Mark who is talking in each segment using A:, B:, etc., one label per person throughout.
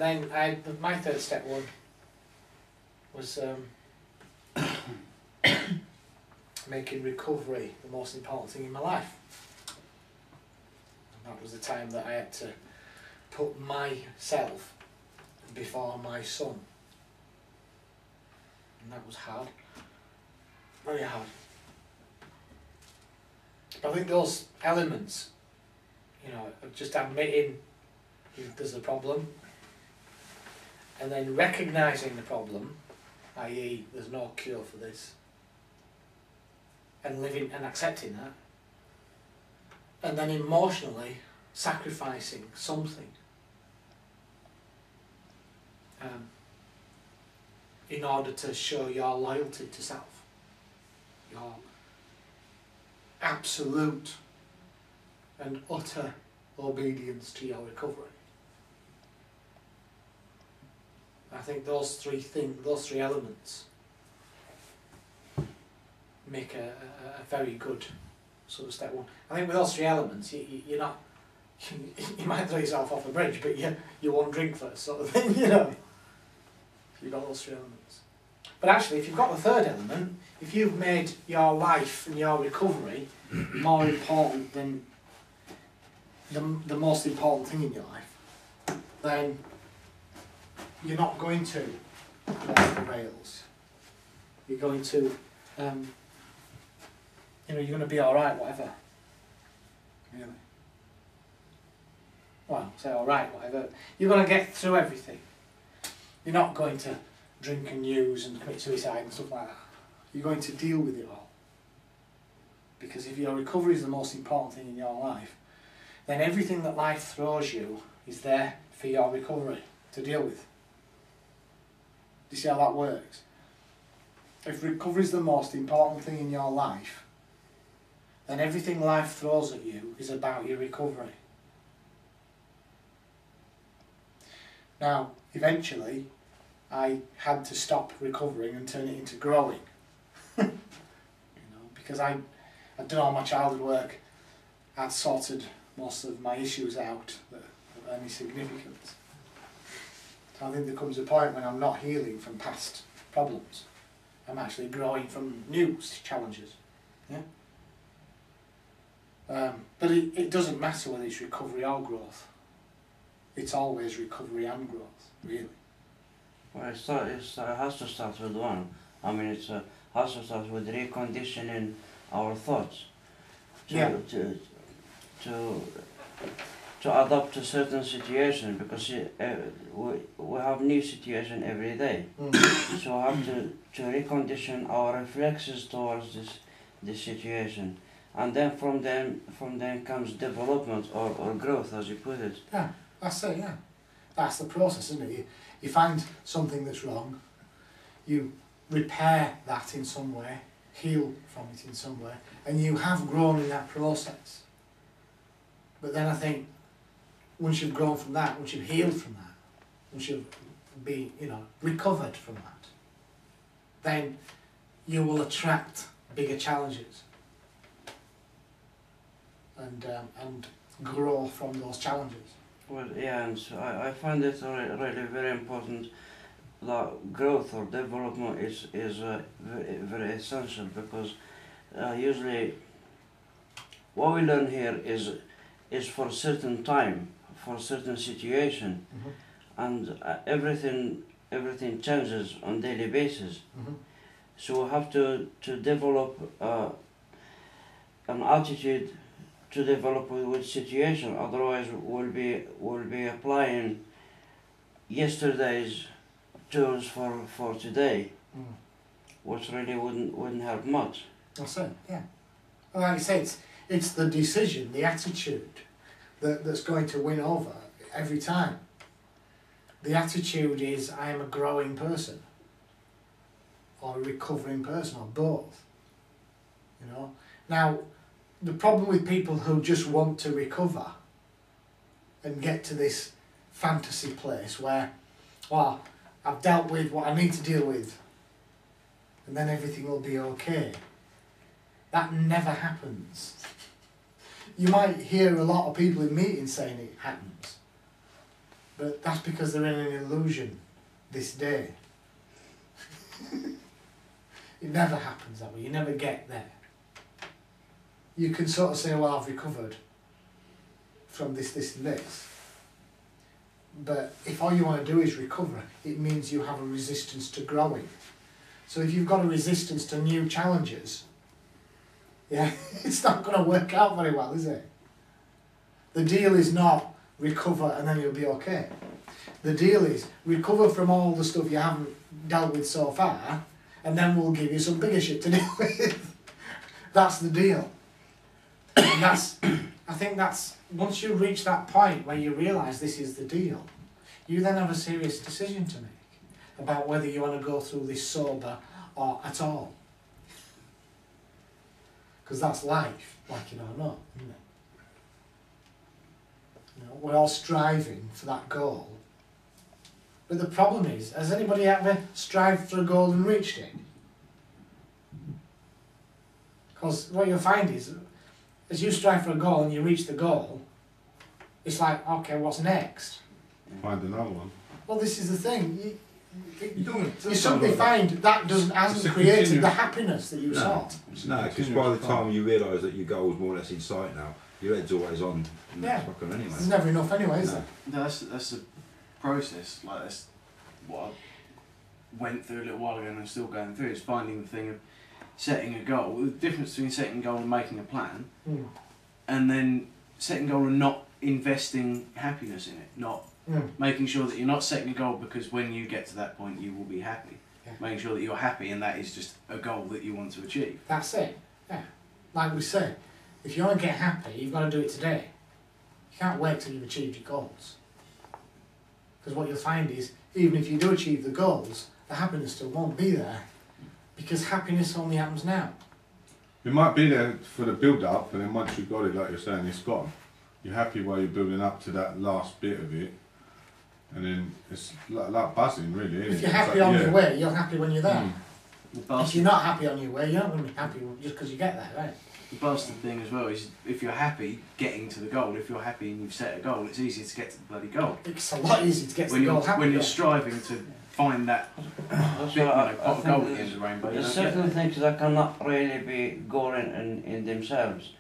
A: And then my third step one was making recovery the most important thing in my life. And that was the time that I had to put myself before my son. And that was hard. Very hard. But I think those elements, you know, of just admitting there's a problem, and then recognising the problem, i.e. there's no cure for this, and living and accepting that, and then emotionally sacrificing something in order to show your loyalty to self, your absolute and utter obedience to your recovery. I think those three elements make a very good sort of step one. I think with those three elements, you're not, you might throw yourself off a bridge, but you won't drink first, sort of thing, you know. If you've got those three elements. But actually, if you've got the third element, if you've made your life and your recovery more important than the most important thing in your life, then you're not going to go off the rails. You're going to, you know, you're going to be alright, whatever. Really. Well, say alright, whatever. You're going to get through everything. You're not going to drink and use and commit suicide and stuff like that. You're going to deal with it all. Because if your recovery is the most important thing in your life, then everything that life throws you is there for your recovery to deal with. Do you see how that works? If recovery is the most important thing in your life, then everything life throws at you is about your recovery. Now, eventually, I had to stop recovering and turn it into growing. You know, because I'd done all my childhood work, I'd sorted most of my issues out that of any significance. So I think there comes a point when I'm not healing from past problems. I'm actually growing from new challenges. Yeah. But it doesn't matter whether it's recovery or growth. It's always recovery and growth, really.
B: Well, it has to start with one. I mean, it has to start with reconditioning our thoughts to adapt to certain situation, because we have new situation every day. So we have to recondition our reflexes towards this situation, and then from them comes development or growth, as you put it.
A: Yeah, that's it. Yeah, that's the process, isn't it? You find something that's wrong, you repair that in some way, heal from it in some way, and you have grown in that process. But then I think once you've grown from that, once you've healed from that, once you've been, you know, recovered from that, then you will attract bigger challenges and grow from those challenges.
B: Well, yeah, and so I find it really very important that growth or development is very essential, because usually what we learn here is for a certain time, for a certain situation, and everything changes on daily basis. So we have to develop an attitude to develop with situation. Otherwise, we'll be applying yesterday's tools for today, which really wouldn't help much.
A: That's it. Yeah. Well, like you say, it's the decision, the attitude that's going to win over every time. The attitude is, I am a growing person, or a recovering person, or both. You know. Now, the problem with people who just want to recover and get to this fantasy place where, well, I've dealt with what I need to deal with, and then everything will be okay. That never happens. You might hear a lot of people in meetings saying it happens, But that's because they're in an illusion this day. It never happens that way, you never get there. You can sort of say, well, I've recovered from this, this and this. But if all you want to do is recover, it means you have a resistance to growing. So if you've got a resistance to new challenges, yeah, it's not going to work out very well, is it? The deal is not recover and then you'll be okay. The deal is recover from all the stuff you haven't dealt with so far, and then we'll give you some bigger shit to deal with. That's the deal. And that's, I think that's, once you reach that point where you realise this is the deal, you then have a serious decision to make about whether you want to go through this sober or at all. Because that's life, like it or not, isn't it? You know, we're all striving for that goal. But the problem is, has anybody ever strived for a goal and reached it? Because what you'll find is, as you strive for a goal and you reach the goal, it's like, okay, what's next?
C: Find another one.
A: Well, this is the thing.
C: You
A: suddenly find that hasn't created the happiness that you sought.
D: No, because by the time you realise that your goal is more or less in sight now, your head's always on the next fucker anyway.
A: There's never enough anyway, is there?
E: No, that's the process. Like, that's what I went through a little while ago and I'm still going through, is finding the thing of setting a goal. The difference between setting a goal and making a plan, and then setting a goal and not investing happiness in it, not making sure that you're not setting a goal because when you get to that point you will be happy.
A: Yeah.
E: Making sure that you're happy and that is just a goal that you want to achieve.
A: That's it, yeah. Like we say, if you want to get happy, you've got to do it today. You can't wait till you've achieved your goals. Because what you'll find is, even if you do achieve the goals, the happiness still won't be there. Because happiness only happens now.
C: It might be there for the build-up, and then once you've got it, like you're saying, it's gone. You're happy while you're building up to that last bit of it, and then it's like buzzing, really, isn't it?
A: If you're happy on your way, you're happy when you're there. If you're not happy on your way, you're not going to be happy just because you get there, right?
E: The bastard thing as well is, if you're happy getting to the goal, if you're happy and you've set a goal, it's easier to get to the bloody goal.
A: It's a lot easier to get to the goal happy.
E: When you're striving to find that bit, pot of gold at the end of the rainbow.
B: There's certain things that cannot really be goal in themselves.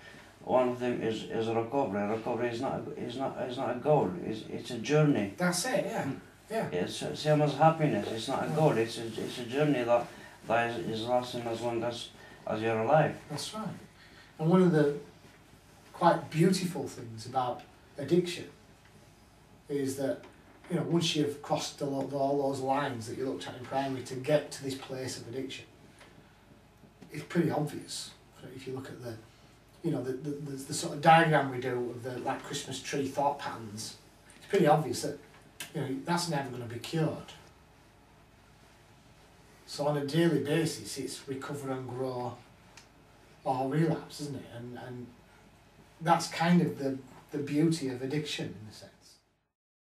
B: One of them is recovery. Recovery is not a goal. It's a journey.
A: That's it. Yeah. Yeah.
B: It's same as happiness. It's not a goal. It's a journey that is lasting as long as you're alive.
A: That's right. And one of the quite beautiful things about addiction is that, you know, once you've crossed all those lines that you looked at in primary to get to this place of addiction, it's pretty obvious. If you look at the, you know, the sort of diagram we do of the like Christmas tree thought patterns, it's pretty obvious that, you know, that's never going to be cured. So on a daily basis, it's recover and grow or relapse, isn't it? And that's kind of the beauty of addiction in a sense.